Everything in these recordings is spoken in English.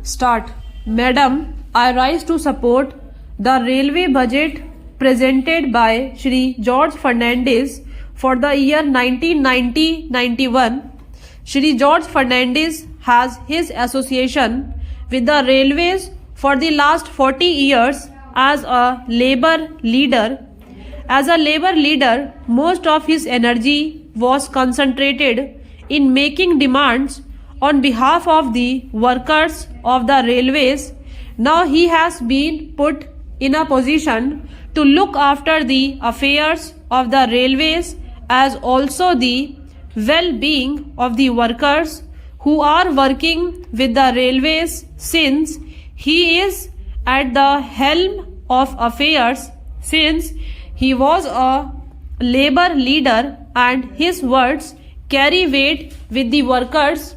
Start. Madam, I rise to support the railway budget presented by Shri George Fernandez for the year 1990-91. Shri George Fernandez has his association with the railways for the last 40 years as a labor leader. As a labor leader, most of his energy was concentrated in making demands on behalf of the workers of the railways. Now he has been put in a position to look after the affairs of the railways as also the well-being of the workers who are working with the railways, since he is at the helm of affairs, since he was a labor leader and his words carry weight with the workers.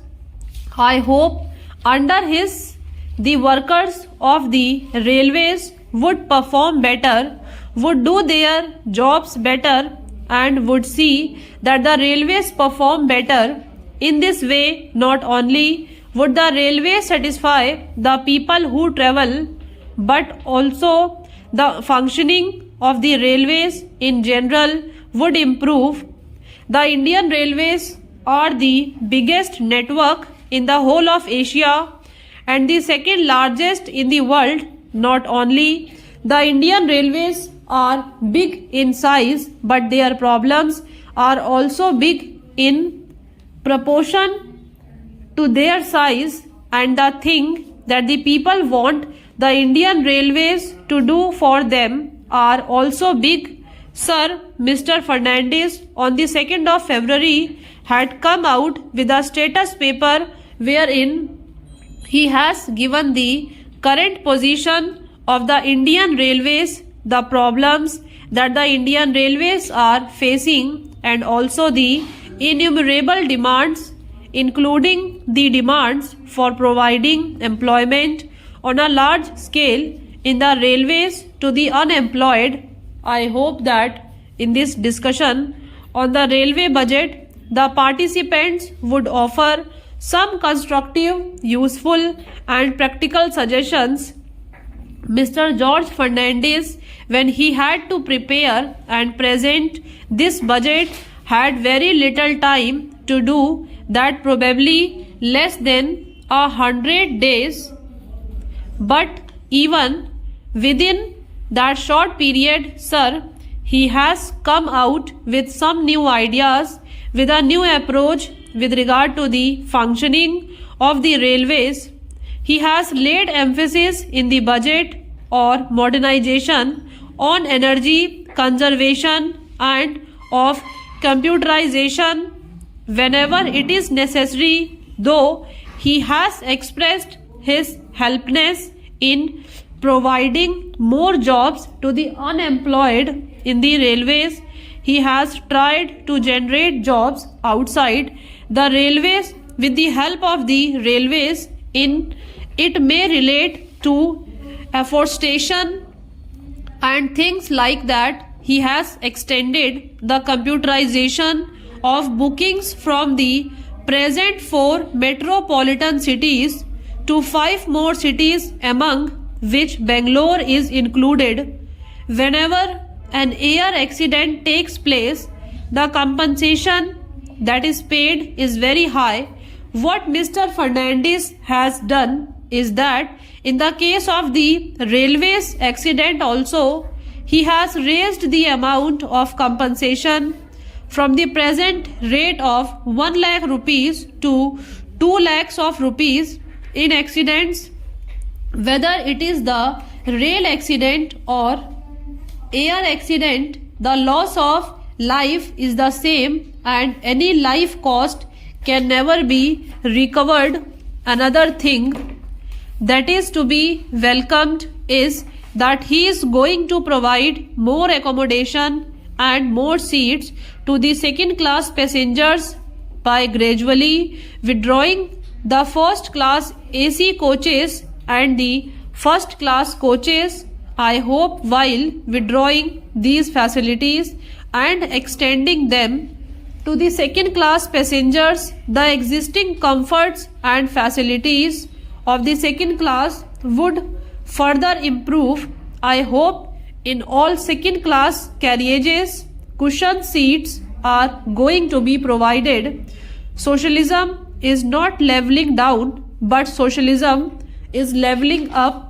I hope under his the workers of the railways would perform better, would do their jobs better, and would see that the railways perform better. In this way, not only would the railway satisfy the people who travel, but also the functioning of the railways in general would improve. The Indian Railways are the biggest network in the whole of Asia and the second largest in the world. Not only the Indian Railways are big in size, but their problems are also big in proportion to their size, and the thing that the people want the Indian Railways to do for them are also big. Sir, Mr. Fernandez on the 2nd of February had come out with a status paper wherein he has given the current position of the Indian Railways, the problems that the Indian Railways are facing, and also the innumerable demands, including the demands for providing employment on a large scale in the railways to the unemployed. I hope that in this discussion on the railway budget, the participants would offer some constructive, useful and practical suggestions. Mr. George Fernandez, when he had to prepare and present this budget, had very little time to do that, probably less than 100 days. But even within that short period, sir, he has come out with some new ideas, with a new approach with regard to the functioning of the railways. He has laid emphasis in the budget or modernization on energy conservation and of computerization whenever it is necessary, though he has expressed his helplessness in providing more jobs to the unemployed in the railways. He has tried to generate jobs outside the railways with the help of the railways. In it may relate to afforestation and things like that. He has extended the computerization of bookings from the present 4 metropolitan cities to 5 more cities, among which Bangalore is included. Whenever an air accident takes place, the compensation that is paid is very high. What Mr. Fernandez has done is that in the case of the railways accident also, he has raised the amount of compensation from the present rate of 1 lakh rupees to 2 lakhs of rupees in accidents, whether it is the rail accident or air accident. The loss of life is the same, and any life cost can never be recovered. Another thing that is to be welcomed is that he is going to provide more accommodation and more seats to the second class passengers by gradually withdrawing the first class AC coaches and the first class coaches. I hope while withdrawing these facilities and extending them to the second class passengers, the existing comforts and facilities of the second class would further improve. I hope in all second class carriages, cushion seats are going to be provided. Socialism is not leveling down, but socialism is leveling up.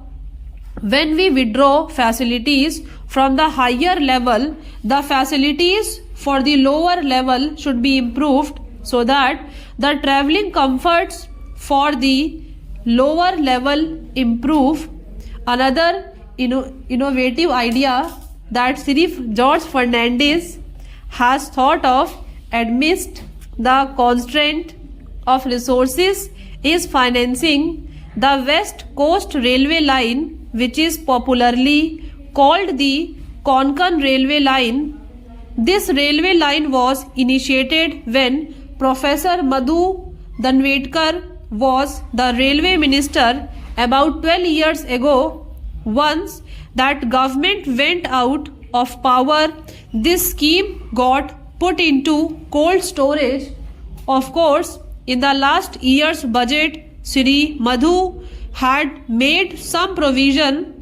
When we withdraw facilities from the higher level, the facilities for the lower level should be improved so that the traveling comforts for the lower level improve. Another innovative idea that Sri George Fernandez has thought of amidst the constraint of resources is financing the West Coast Railway Line, which is popularly called the Konkan Railway Line. This railway line was initiated when Professor Madhu Danvedkar was the railway minister about 12 years ago. Once that government went out of power, this scheme got put into cold storage. Of course, in the last year's budget, Sri Madhu had made some provision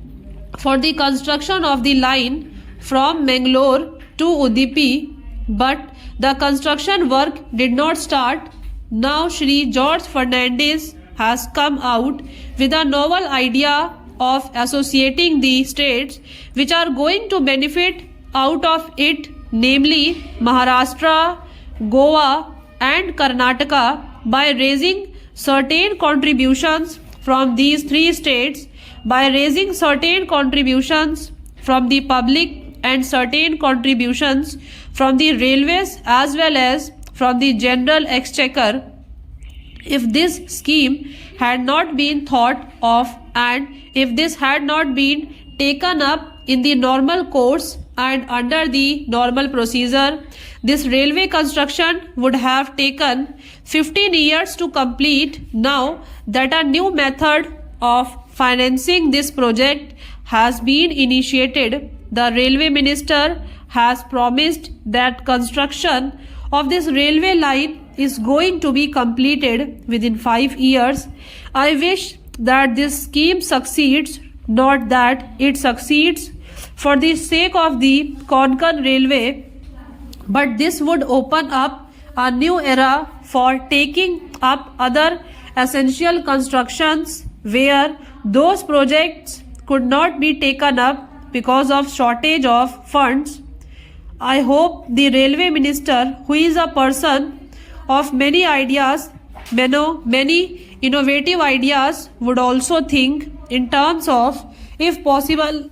for the construction of the line from Mangalore to Udupi, but the construction work did not start. Now Sri George Fernandez has come out with a novel idea of associating the states which are going to benefit out of it, namely Maharashtra, Goa and Karnataka, by raising certain contributions from these three states, by raising certain contributions from the public and certain contributions from the railways as well as from the general exchequer. If this scheme had not been thought of and if this had not been taken up in the normal course and under the normal procedure, this railway construction would have taken 15 years to complete. Now that a new method of financing this project has been initiated, the railway minister has promised that construction of this railway line is going to be completed within 5 years. I wish that this scheme succeeds, not that it succeeds for the sake of the Konkan Railway, but this would open up a new era for taking up other essential constructions where those projects could not be taken up because of shortage of funds. I hope the railway minister, who is a person of many ideas, many innovative ideas, would also think in terms of, if possible,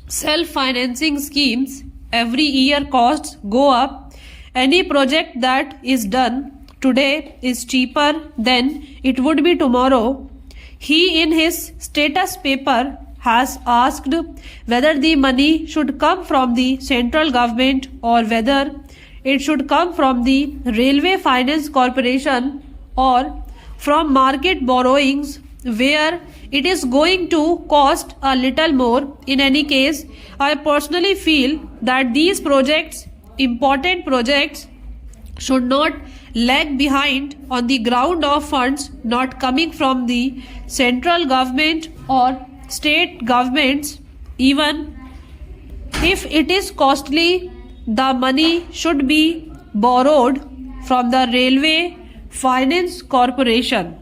self-financing schemes. Every year costs go up. Any project that is done today is cheaper than it would be tomorrow. He in his status paper has asked whether the money should come from the central government or whether it should come from the Railway Finance Corporation or from market borrowings, where it is going to cost a little more. In any case, I personally feel that these projects, important projects, should not lag behind on the ground of funds not coming from the central government or state governments. Even if it is costly, the money should be borrowed from the Railway Finance Corporation.